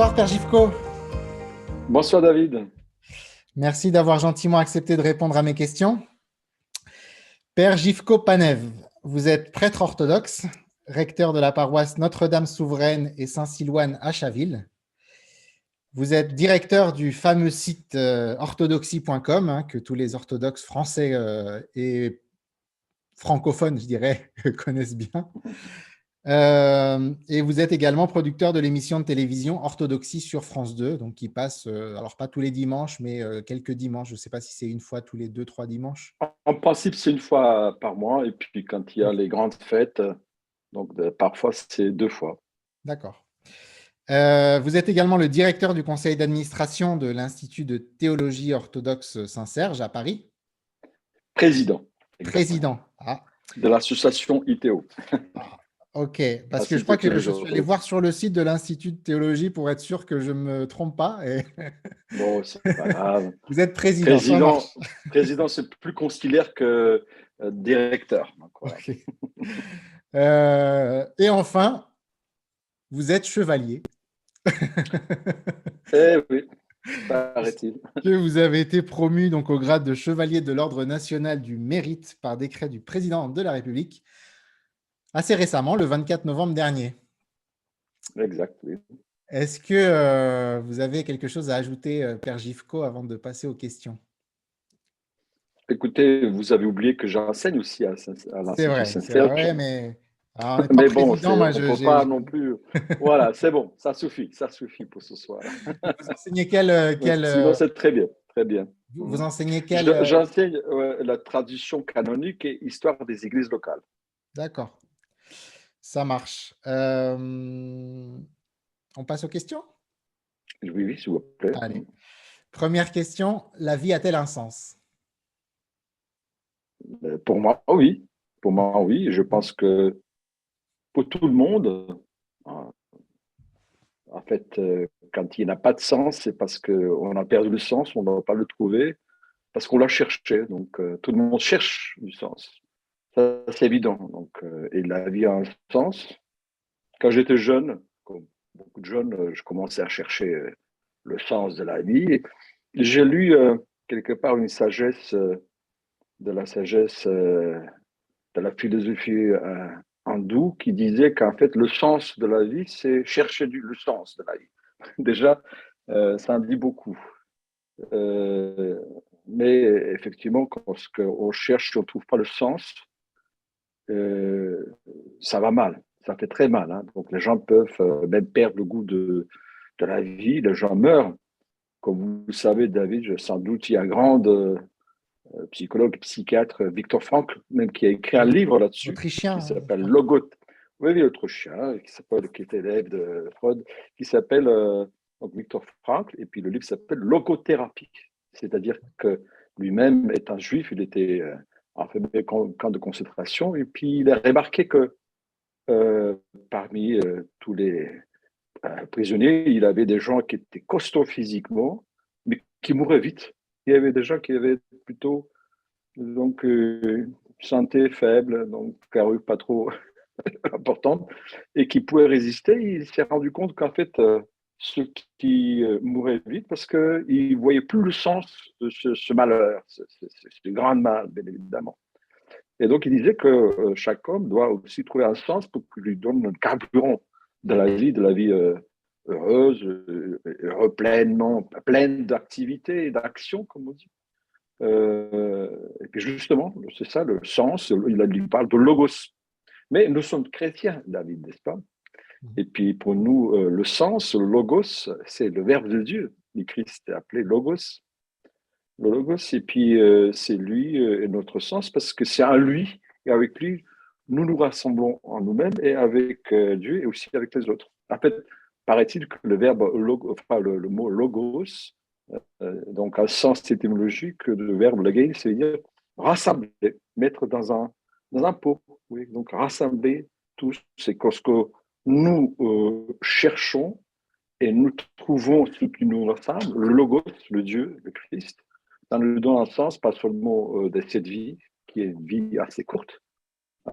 Bonsoir Père Gifco. Bonsoir David. Merci d'avoir gentiment accepté de répondre à mes questions. Père Gifco Panev, vous êtes prêtre orthodoxe, recteur de la paroisse Notre-Dame Souveraine et Saint-Silouane à Chaville. Vous êtes directeur du fameux site orthodoxie.com que tous les orthodoxes français et francophones, je dirais, connaissent bien. Et vous êtes également producteur de l'émission de télévision Orthodoxie sur France 2, donc qui passe, alors pas tous les dimanches, mais quelques dimanches. Je ne sais pas si c'est une fois tous les 2, 3 dimanches. En principe, c'est une fois par mois, et puis quand il y a les grandes fêtes, donc parfois c'est 2 fois. D'accord. Vous êtes également le directeur du conseil d'administration de l'Institut de théologie orthodoxe Saint-Serge à Paris. Président, exactement, Président. Ah, de l'association ITO. ok, parce que je crois Institut que je suis allé Théologie. voir sur le site de l'Institut de théologie pour être sûr que je ne me trompe pas. Et Bon, c'est pas grave. vous êtes président, ça Président, marche. président, c'est plus conciliaire que directeur. Donc, voilà. Ok. Et enfin, vous êtes chevalier. Eh oui, paraît-il. Que vous avez été promu donc au grade de chevalier de l'Ordre national du mérite par décret du président de la République assez récemment, le 24 novembre dernier. Exact, oui. Est-ce que vous avez quelque chose à ajouter, Père Gifco, avant de passer aux questions? Écoutez, vous avez oublié que j'enseigne aussi à l'Institut C'est Saint-Serge. vrai, mais alors, on n'est pas Mais bon, président. Moi, on peut pas non plus. Voilà, c'est bon, ça suffit pour ce soir. vous enseignez Sinon, c'est très bien, très bien. vous enseignez quel J'enseigne la tradition canonique et histoire des églises locales. D'accord, ça marche. On passe aux questions? Oui, oui, s'il vous plaît. Allez. Première question, la vie a-t-elle un sens? Pour moi, oui. Pour moi, oui. Je pense que pour tout le monde, en fait, quand il n'a pas de sens, c'est parce qu'on a perdu le sens, on ne va pas le trouver, parce qu'on l'a cherché. Donc, tout le monde cherche du sens. Ça, c'est évident. Donc, et la vie a un sens. Quand j'étais jeune, comme beaucoup de jeunes, je commençais à chercher le sens de la vie. Et j'ai lu quelque part une sagesse de la sagesse de la philosophie hindoue qui disait qu'en fait, le sens de la vie, c'est chercher le sens de la vie. Déjà, ça en dit beaucoup. Euh, mais effectivement, quand on cherche, on ne trouve pas le sens, euh, ça va mal, ça fait très mal. Hein. Donc les gens peuvent même perdre le goût de la vie, les gens meurent. Comme vous le savez, David, sans doute, il y a un grand psychologue, psychiatre, Viktor Frankl, même qui a écrit un livre là-dessus, qui Autrichien, je s'appelle crois. Logot. Oui, oui, autrichien, qui est élève de Freud, qui s'appelle donc Viktor Frankl, et puis le livre s'appelle Logothérapie. C'est-à-dire que lui-même est un juif, il était enfermé camp de concentration, et puis il a remarqué que parmi tous les prisonniers, il avait des gens qui étaient costauds physiquement, mais qui mouraient vite. Il y avait des gens qui avaient plutôt donc santé faible, donc carrure pas trop importante, et qui pouvaient résister. Il s'est rendu compte qu'en fait, ceux qui mouraient vite, parce qu'ils ne voyaient plus le sens de ce malheur, ce grand mal, bien évidemment. Et donc, il disait que chaque homme doit aussi trouver un sens pour qu'il lui donne un carburant de la vie heureuse, pleinement, pleine d'activité et d'action, comme on dit. Et puis justement, c'est ça le sens, il parle de logos. Mais nous sommes chrétiens, David, n'est-ce pas? Et puis pour nous, le sens, le logos, c'est le Verbe de Dieu. Le Christ est appelé logos. Le logos, et puis c'est lui et notre sens, parce que c'est en lui, et avec lui, nous nous rassemblons en nous-mêmes et avec Dieu et aussi avec les autres. En fait, paraît-il que le verbe enfin, le mot logos, donc un sens étymologique, le verbe logos, c'est dire rassembler, mettre dans un pot. Oui, donc rassembler tous, c'est ce que nous cherchons et nous trouvons ce qui nous ressemble, le logos, le Dieu, le Christ, dans le don un sens, pas seulement de cette vie, qui est une vie assez courte,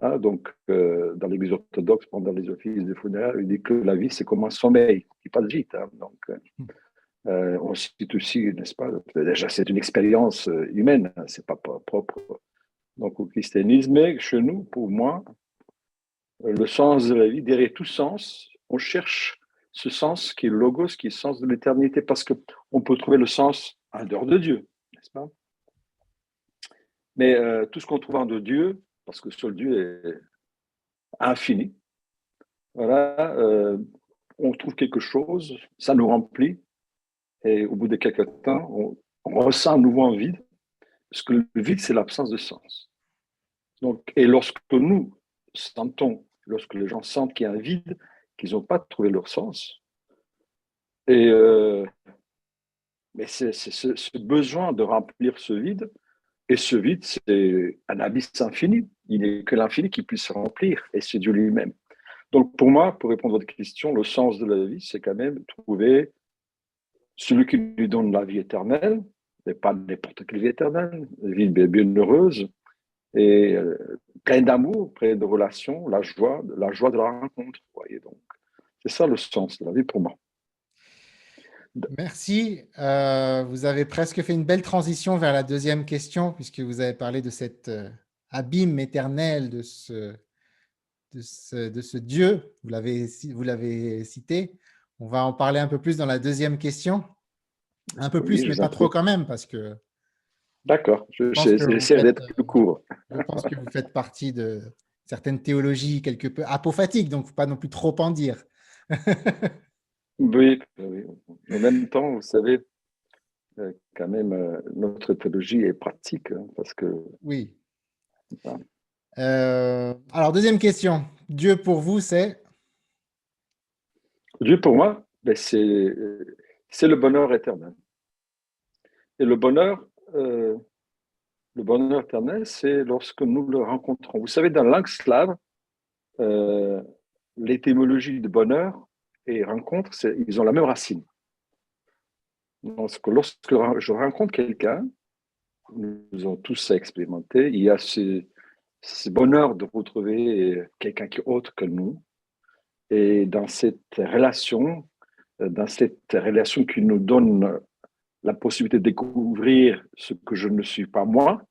Hein, donc, dans l'Église orthodoxe, pendant les offices des funérailles, il dit que la vie, c'est comme un sommeil qui passe vite. Hein, donc, on cite aussi, n'est-ce pas, déjà, c'est une expérience humaine, hein, c'est pas propre donc, au christianisme. Mais chez nous, pour moi, le sens de la vie, derrière tout sens, on cherche ce sens qui est le logos, qui est le sens de l'éternité, parce qu'on peut trouver le sens en dehors de Dieu, n'est-ce pas? Mais tout ce qu'on trouve en dehors de Dieu, parce que seul Dieu est infini, voilà, on trouve quelque chose, ça nous remplit, et au bout de quelques temps, on ressent un nouveau un vide, parce que le vide, c'est l'absence de sens. Donc, et lorsque nous sentons, lorsque les gens sentent qu'il y a un vide, qu'ils n'ont pas trouvé leur sens, et mais c'est ce besoin de remplir ce vide, et ce vide, c'est un abysse infini. Il n'est que l'infini qui puisse se remplir, et c'est Dieu lui-même. Donc pour moi, pour répondre à votre question, le sens de la vie, c'est quand même trouver celui qui lui donne la vie éternelle, et pas n'importe quelle vie éternelle, une vie bienheureuse, et plein d'amour, plein de relations, la joie de la rencontre. Voyez, donc, c'est ça le sens de la vie pour moi. Merci. Vous avez presque fait une belle transition vers la deuxième question, puisque vous avez parlé de cet abîme éternel, de ce Dieu. Vous l'avez cité. On va en parler un peu plus dans la deuxième question. Un peu Oui, plus, je mais vous en pas trop prie. quand même, parce que D'accord, je pense que vous j'essaie faites, d'être plus court. je pense que vous faites partie de certaines théologies quelque peu apophatiques, donc il ne faut pas non plus trop en dire. Oui, oui. En même temps, vous savez, quand même, notre théologie est pratique, hein, parce que Oui. enfin, Alors, deuxième question. Dieu pour vous, c'est… Dieu pour moi, ben, c'est le bonheur éternel. Et euh, le bonheur éternel, c'est lorsque nous le rencontrons. Vous savez, dans la langue slave, euh, l'étymologie de bonheur et rencontre, ils ont la même racine. Lorsque je rencontre quelqu'un, nous avons tous ça expérimenté, il y a ce bonheur de retrouver quelqu'un qui est autre que nous. Et dans cette relation qui nous donne la possibilité de découvrir ce que je ne suis pas moi,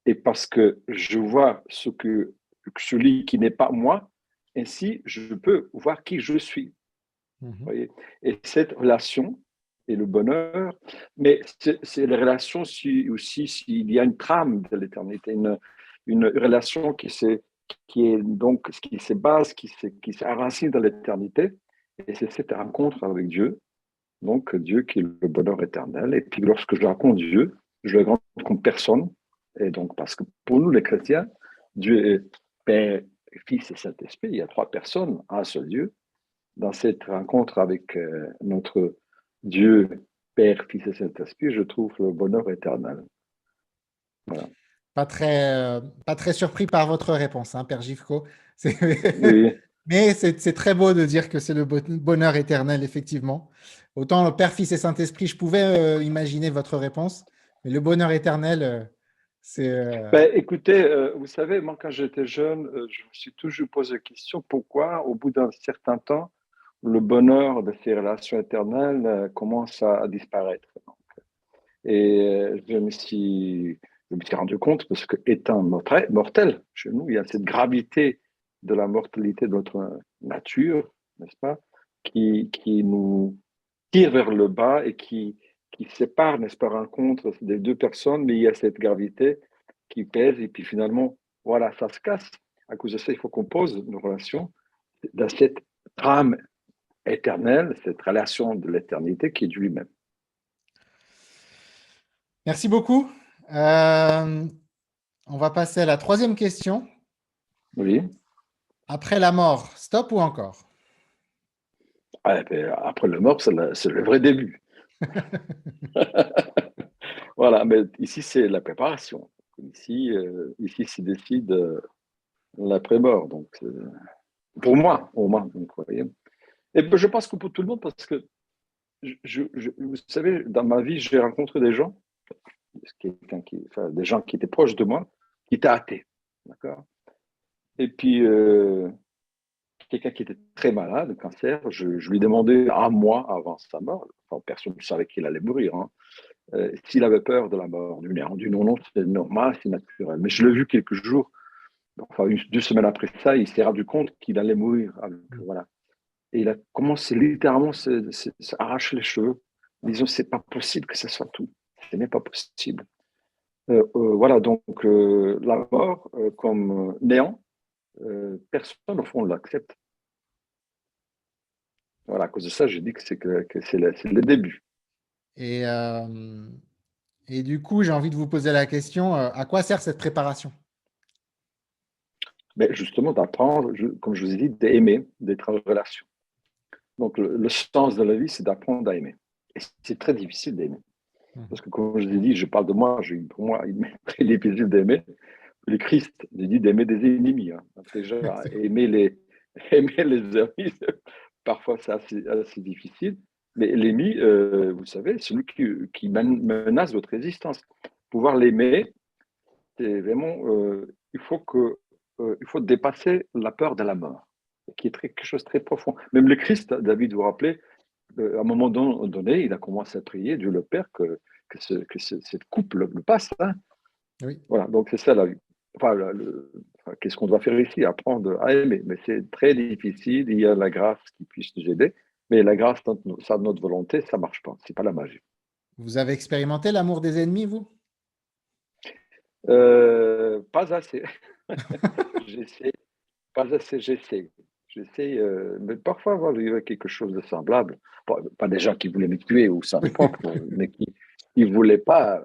et parce que je vois celui qui n'est pas moi, ainsi je peux voir qui je suis. Mhm. Voyez. Et cette relation et le bonheur, mais c'est la relation aussi s'il y a une trame de l'éternité, une relation qui est donc qui se base, qui s'enracine dans l'éternité, et c'est cette rencontre avec Dieu, donc Dieu qui est le bonheur éternel. Et puis lorsque je rencontre Dieu, je le rencontre comme personne, et donc parce que pour nous les chrétiens, Dieu est Père, Fils et Saint-Esprit, il y a trois personnes, un seul Dieu dans cette rencontre avec notre Dieu, Père, Fils et Saint-Esprit, je trouve le bonheur éternel. Voilà. Pas très surpris par votre réponse, hein, Père Gifco. C'est- Oui, Mais c'est très beau de dire que c'est le bonheur éternel, effectivement. Autant le Père, Fils et Saint-Esprit, je pouvais imaginer votre réponse, mais le bonheur éternel, c'est… ben, écoutez, vous savez, moi quand j'étais jeune, je me suis toujours posé la question pourquoi, au bout d'un certain temps, le bonheur de ces relations éternelles commence à disparaître. Et je me suis rendu compte parce que étant mortel, chez nous, il y a cette gravité de la mortalité de notre nature, n'est-ce pas, qui nous tire vers le bas et qui sépare, n'est-ce pas, rencontre des deux personnes, mais il y a cette gravité qui pèse et puis finalement, voilà, ça se casse. À cause de ça, il faut qu'on pose nos relations dans cette trame éternelle, cette relation de l'éternité qui est Dieu lui-même. Merci beaucoup. Euh, on va passer à la troisième question. Oui. Après la mort, stop ou encore? Ah, ben, après le mort, c'est le vrai début. Voilà, mais ici, c'est la préparation. Ici se décide l'après-mort. Donc, pour moi, au moins, vous voyez. Et ben, je pense que pour tout le monde, parce que, vous savez, dans ma vie, j'ai rencontré des gens, enfin, des gens qui étaient proches de moi, qui étaient athées. D'accord? Et puis, quelqu'un qui était très malade, cancer, je lui demandais un mois avant sa mort, enfin, personne ne savait qu'il allait mourir, hein, s'il avait peur de la mort. Il m'a dit non, non, c'est normal, c'est naturel. Mais je l'ai vu quelques jours, enfin 2 semaines après ça, il s'est rendu compte qu'il allait mourir. Voilà. Et il a commencé littéralement à s'arracher les cheveux, disant c'est pas possible que ce soit tout. Ce n'est pas possible. Voilà, donc la mort comme néant, personne au fond l'accepte. Voilà, à cause de ça, je dis que c'est le début. Et, euh, et du coup, j'ai envie de vous poser la question, à quoi sert cette préparation? Mais justement, d'apprendre, comme je vous ai dit, d'aimer, d'être en relation. Donc, le sens de la vie, c'est d'apprendre à aimer. Et c'est très difficile d'aimer. Mhm. Parce que, comme je vous ai dit, je parle de moi, pour moi, il est très difficile d'aimer. Le Christ nous dit d'aimer des ennemis. Hein. Déjà, aimer les amis, parfois c'est assez difficile. Mais l'ennemi, vous savez, c'est celui qui menace votre existence. Pouvoir l'aimer, c'est vraiment, il faut dépasser la peur de la mort, qui est quelque chose de très profond. Même le Christ, David, vous vous rappelez, à un moment donné, il a commencé à prier, Dieu le Père, cette coupe le passe. Hein. Oui. Voilà, donc c'est ça la vie. Enfin, qu'est-ce qu'on doit faire ici? Apprendre à aimer. Mais c'est très difficile. Il y a la grâce qui puisse nous aider. Mais la grâce, sans notre volonté, ça ne marche pas. Ce n'est pas la magie. Vous avez expérimenté l'amour des ennemis, vous? Pas assez. J'essaie. Pas assez, j'essaie. J'essaie, mais parfois, voilà, il y avait quelque chose de semblable. Pas des gens qui voulaient me tuer ou ça dépend, mais qui ne voulaient pas,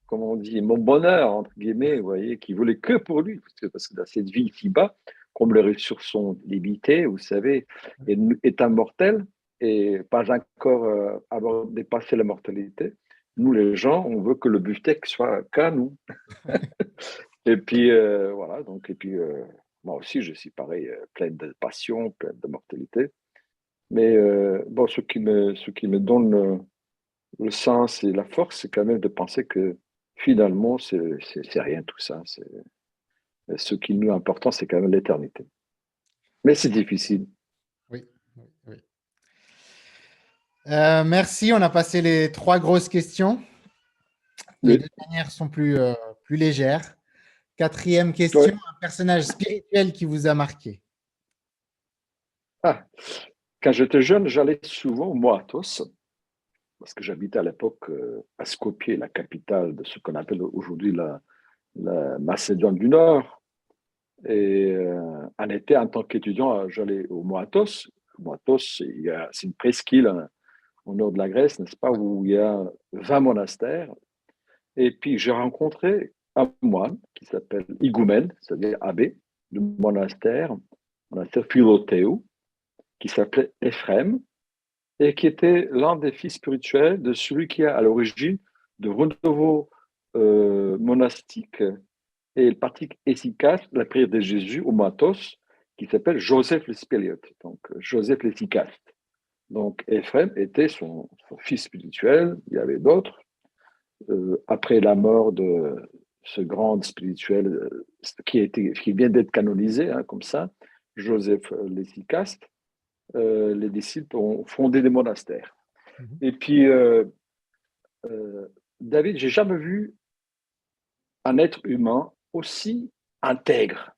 comme on dit, mon bonheur, entre guillemets, vous voyez, qui voulaient que pour lui. Parce que dans cette vie ici-bas, comme les ressources sont limitées, vous savez, est immortel et pas encore avoir dépassé la mortalité. Nous, les gens, on veut que le buffet soit qu'à nous. Et puis, voilà, donc, et puis, moi aussi, je suis pareil, plein de passion, plein de mortalité. Mais bon, ce qui me donne le sens et la force, c'est quand même de penser que finalement, c'est rien tout ça. Ce qui nous est important, c'est quand même l'éternité. Mais c'est difficile. Oui, oui, oui. Merci, on a passé les trois grosses questions. Les Oui. deux dernières sont plus légères. Quatrième question, Ouais. un personnage spirituel qui vous a marqué. Ah, quand j'étais jeune, j'allais souvent au Moatos, parce que j'habitais à l'époque à Skopje, la capitale de ce qu'on appelle aujourd'hui la Macédoine du Nord. Et en été, en tant qu'étudiant, j'allais au Moatos. Moatos, c'est une presqu'île hein, au nord de la Grèce, n'est-ce pas, où il y a 20 monastères. Et puis, j'ai rencontré un moine qui s'appelle Igoumène, c'est-à-dire abbé du monastère Philothéou, qui s'appelait Ephrem, et qui était l'un des fils spirituels de celui qui a à l'origine de renouveau monastique et il pratique efficace la prière de Jésus au Matos, qui s'appelle Joseph le Spéliote, donc Joseph l'efficace. Donc Ephrem était son fils spirituel, il y avait d'autres. Après la mort de ce grand spirituel qui vient d'être canonisé, hein, comme ça, Joseph l'efficace, les disciples ont fondé des monastères. Mhm. Et puis, euh, David, j'ai jamais vu un être humain aussi intègre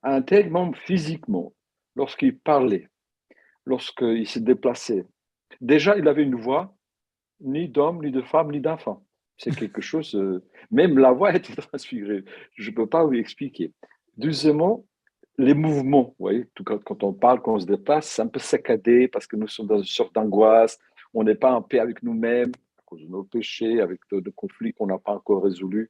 même physiquement, lorsqu'il parlait, lorsqu'il se déplaçait. Déjà, il avait une voix, ni d'homme, ni de femme, ni d'enfant. C'est quelque chose, même la voix était transfigurée. Je ne peux pas vous expliquer. Deuxièmement, les mouvements, vous voyez, tout quand on parle, quand on se déplace, c'est un peu saccadé parce que nous sommes dans une sorte d'angoisse, on n'est pas en paix avec nous-mêmes à cause de nos péchés, avec de conflits qu'on n'a pas encore résolus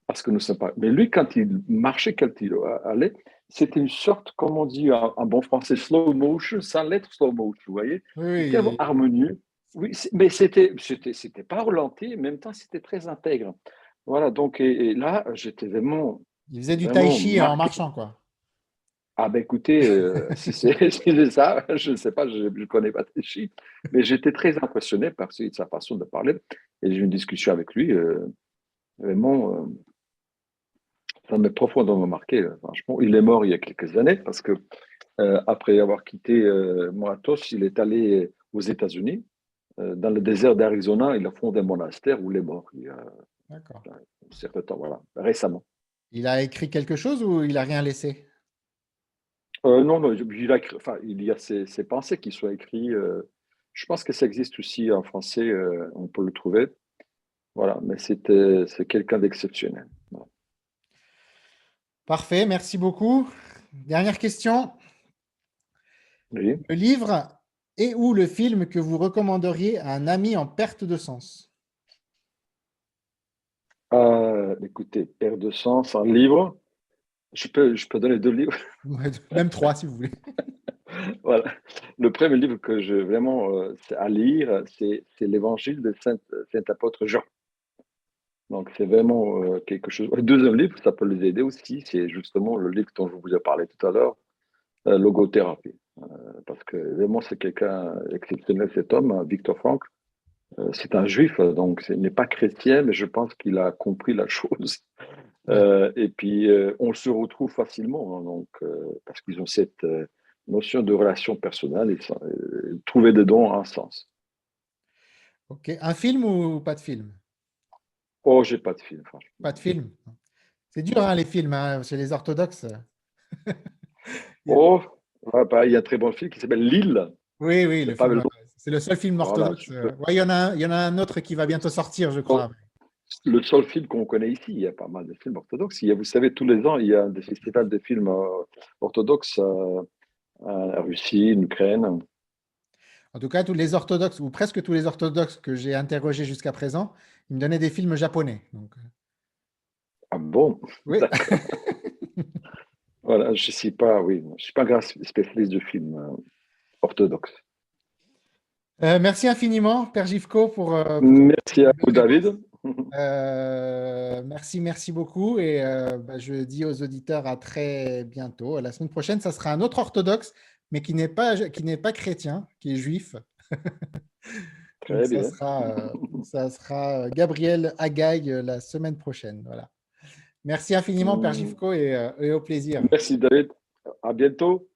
parce que nous ne sommes pas. Mais lui, quand il marchait, quand il allait, c'était une sorte, comme on dit en bon français, slow motion, sans l'être slow motion, vous voyez. Oui, Il était oui, harmonieux. Oui, mais c'était pas ralenti, en même temps, c'était très intègre. Voilà, donc, et là, j'étais vraiment, il faisait du tai vraiment chi en marqué. marchant, quoi. Ah ben écoutez, si c'est si c'est ça, je ne sais pas, je ne connais pas Téchi, mais j'étais très impressionné par sa façon de parler. Et j'ai eu une discussion avec lui, vraiment ça m'a profondément marqué. Franchement, il est mort il y a quelques années parce que après avoir quitté Moatos, il est allé aux États-Unis. Dans le désert d'Arizona, il a fondé un monastère où il est mort il y a D'accord. un certain temps, voilà, récemment. Il a écrit quelque chose ou il a rien laissé? Non, non, enfin, il y a ses pensées qui sont écrites. Je pense que ça existe aussi en français, on peut le trouver. Voilà, mais c'est quelqu'un d'exceptionnel. Voilà. Parfait, merci beaucoup. Dernière question. Oui. Le livre et ou le film que vous recommanderiez à un ami en perte de sens? Écoutez, Père de Sens, un livre. Je peux donner 2 livres. Même trois, si vous voulez. Voilà. Le premier livre que je vraiment c'est à lire, c'est l'Évangile de Saint apôtre Jean. Donc c'est vraiment quelque chose. Le deuxième livre, ça peut les aider aussi. C'est justement le livre dont je vous ai parlé tout à l'heure, Logothérapie. Parce que vraiment c'est quelqu'un exceptionnel, cet homme, Victor Frankl. C'est un juif, donc il n'est pas chrétien, mais je pense qu'il a compris la chose. Ouais. Et puis, on se retrouve facilement, hein, donc, parce qu'ils ont cette notion de relation personnelle et trouver dedans un sens. Ok. Un film ou pas de film? Oh, j'ai pas de film, Pas de franchement. film. C'est dur, Non. hein, les films, hein, chez les orthodoxes. Il y a- Oh, ouais, bah, il y a un très bon film qui s'appelle L'île Oui, oui, de le Pavel film. Loth. C'est le seul film Voilà, orthodoxe. Ouais, il y en a un autre qui va bientôt sortir, je crois. le seul film qu'on connaît ici. Il y a pas mal de films orthodoxes. Vous savez, tous les ans, il y a des festivals de films orthodoxes en Russie, en Ukraine. En tout cas, tous les orthodoxes, ou presque tous les orthodoxes que j'ai interrogés jusqu'à présent, ils me donnaient des films japonais. Donc, Ah bon? oui. D'accord. Voilà, je suis pas un grand spécialiste de films orthodoxes. Merci infiniment, Père Gifko, pour ces Merci à vous, belles réponses. David. Merci beaucoup. Et je dis aux auditeurs à très bientôt. La semaine prochaine, ça sera un autre orthodoxe, mais qui n'est pas chrétien, qui est juif. Donc, Très bien. ça sera Gabriel Agaï la semaine prochaine. Voilà. Merci infiniment, Père Gifko, et au plaisir. Merci, David. À bientôt.